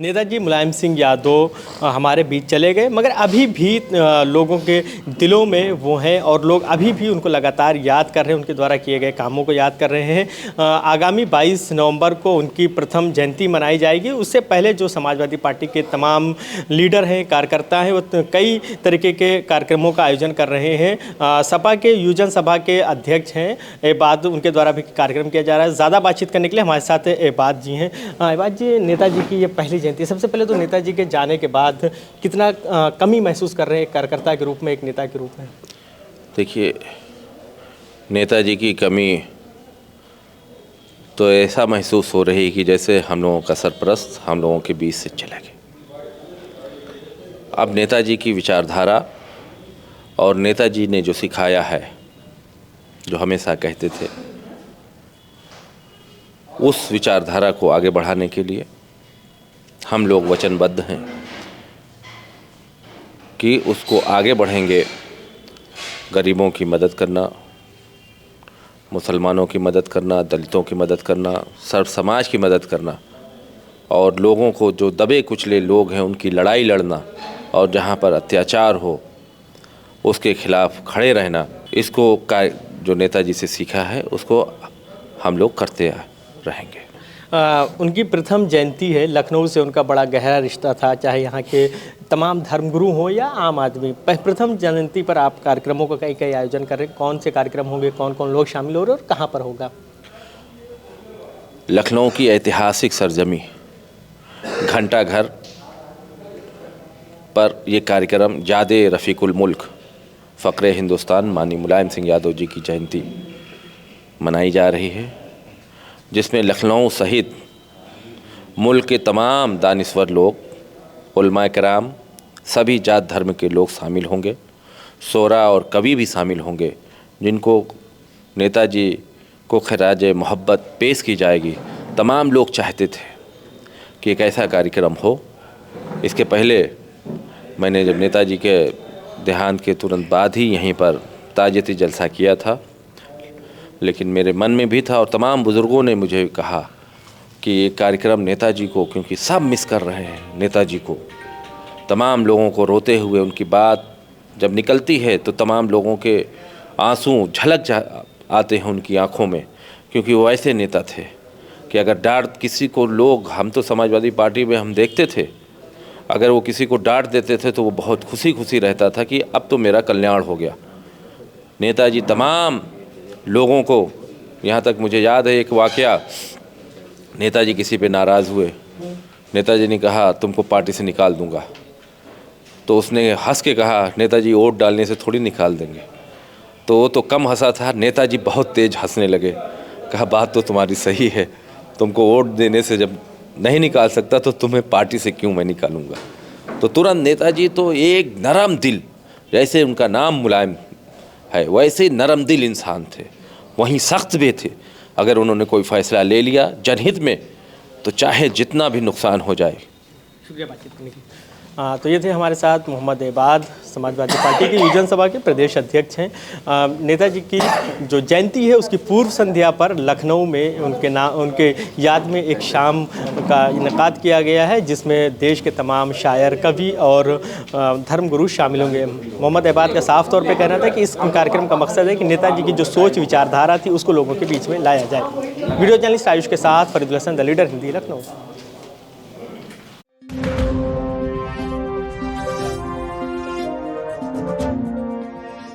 नेताजी मुलायम सिंह यादव हमारे बीच चले गए, मगर अभी भी लोगों के दिलों में वो हैं और लोग अभी भी उनको लगातार याद कर रहे हैं, उनके द्वारा किए गए कामों को याद कर रहे हैं। आगामी 22 नवंबर को उनकी प्रथम जयंती मनाई जाएगी। उससे पहले जो समाजवादी पार्टी के तमाम लीडर हैं, कार्यकर्ता हैं, वो कई तरीके के कार्यक्रमों का आयोजन कर रहे हैं। सपा के युवजन सभा के अध्यक्ष हैं एबाद, उनके द्वारा भी कार्यक्रम किया जा रहा है। ज़्यादा बातचीत करने के लिए हमारे साथ एबाद जी हैं। एबाद जी, नेताजी की ये पहली जयंती, सबसे पहले तो नेताजी के जाने के बाद कितना कमी महसूस कर रहे हैं कार्यकर्ता के रूप में, एक नेता के रूप में? देखिए, नेताजी की कमी तो ऐसा महसूस हो रही कि जैसे हम लोगों का सरपरस्त हम लोगों के बीच से चले गए। अब नेताजी की विचारधारा और नेताजी ने जो सिखाया है, जो हमेशा कहते थे, उस विचारधारा को आगे बढ़ाने के लिए हम लोग वचनबद्ध हैं कि उसको आगे बढ़ेंगे। गरीबों की मदद करना, मुसलमानों की मदद करना, दलितों की मदद करना, सर्व समाज की मदद करना और लोगों को जो दबे कुचले लोग हैं उनकी लड़ाई लड़ना और जहाँ पर अत्याचार हो उसके खिलाफ खड़े रहना, इसको जो नेताजी से सीखा है उसको हम लोग करते रहेंगे। उनकी प्रथम जयंती है, लखनऊ से उनका बड़ा गहरा रिश्ता था, चाहे यहाँ के तमाम धर्मगुरु हों या आम आदमी। प्रथम जयंती पर आप कार्यक्रमों का कई आयोजन कर रहे हैं, कौन से कार्यक्रम होंगे, कौन कौन लोग शामिल हो रहे हैं और कहाँ पर होगा? लखनऊ की ऐतिहासिक सरजमी घंटा घर पर यह कार्यक्रम जादे रफ़ीकुल मुल्क फ़क़्रे हिंदुस्तान माननीय मुलायम सिंह यादव जी की जयंती मनाई जा रही है, जिसमें लखनऊ सहित मुल्क के तमाम दानिश्वर लोग, उलमा किराम, सभी जात धर्म के लोग शामिल होंगे। शोरा और कवि भी शामिल होंगे, जिनको नेताजी को खिराज मोहब्बत पेश की जाएगी। तमाम लोग चाहते थे कि एक ऐसा कार्यक्रम हो। इसके पहले मैंने जब नेताजी के देहांत के तुरंत बाद ही यहीं पर ताज़ियती जलसा किया था, लेकिन मेरे मन में भी था और तमाम बुज़ुर्गों ने मुझे कहा कि ये कार्यक्रम नेताजी को, क्योंकि सब मिस कर रहे हैं नेताजी को, तमाम लोगों को रोते हुए उनकी बात जब निकलती है तो तमाम लोगों के आंसू झलक आते हैं उनकी आंखों में, क्योंकि वो ऐसे नेता थे कि अगर डांट किसी को लोग, हम तो समाजवादी पार्टी में हम देखते थे, अगर वो किसी को डांट देते थे तो वो बहुत खुशी रहता था कि अब तो मेरा कल्याण हो गया। नेताजी तमाम लोगों को, यहाँ तक मुझे याद है एक वाक़या, नेताजी किसी पे नाराज़ हुए, नेताजी ने कहा तुमको पार्टी से निकाल दूंगा, तो उसने हंस के कहा नेताजी वोट डालने से थोड़ी निकाल देंगे। तो वो तो कम हंसा था, नेताजी बहुत तेज़ हंसने लगे, कहा बात तो तुम्हारी सही है, तुमको वोट देने से जब नहीं निकाल सकता तो तुम्हें पार्टी से क्यों मैं निकालूंगा। तो तुरंत नेताजी तो एक नरम दिल, जैसे उनका नाम मुलायम है वैसे नरम दिल इंसान थे, वहीं सख्त भी थे। अगर उन्होंने कोई फ़ैसला ले लिया जनहित में तो चाहे जितना भी नुकसान हो जाए। शुक्रिया बातचीत करने की। तो ये थे हमारे साथ मोहम्मद एबाद, समाजवादी पार्टी की युवजन सभा के प्रदेश अध्यक्ष हैं। नेताजी की जो जयंती है उसकी पूर्व संध्या पर लखनऊ में उनके याद में एक शाम का इनेकाद किया गया है, जिसमें देश के तमाम शायर, कवि और धर्मगुरु शामिल होंगे। मोहम्मद एबाद का साफ तौर पर कहना था कि इस कार्यक्रम का मकसद है कि नेताजी की जो सोच विचारधारा थी उसको लोगों के बीच में लाया जाए। वीडियो जर्नलिस्ट आयुष के साथ फरीदुल हसन, द लीडर हिंदी, लखनऊ।